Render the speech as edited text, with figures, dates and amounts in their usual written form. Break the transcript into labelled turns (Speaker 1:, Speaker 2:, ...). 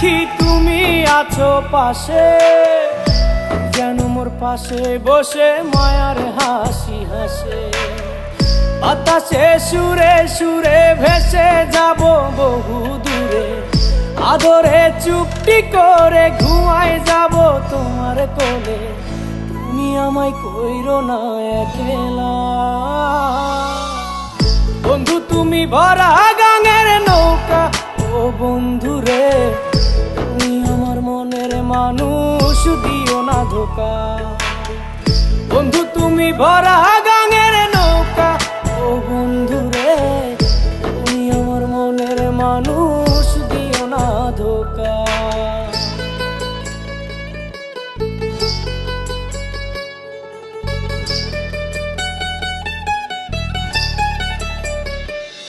Speaker 1: দেখি তুমি আছো পাশে, যেন মোর পাশে বসে মায়ার হাসি হাসে। বাতাসে সুরে সুরে ভেসে যাব বহু দূরে, আদরে চুপটি করে ঘুমায় যাব তোমার কোলে। তুমি আমায় কইরো না একলা বন্ধু, তুমি ভরা গাঙের নৌকা। ও বন্ধু রে, তুমি আমার মনের মানুষ, দিও না ধোকা। বন্ধু তুমি ভরা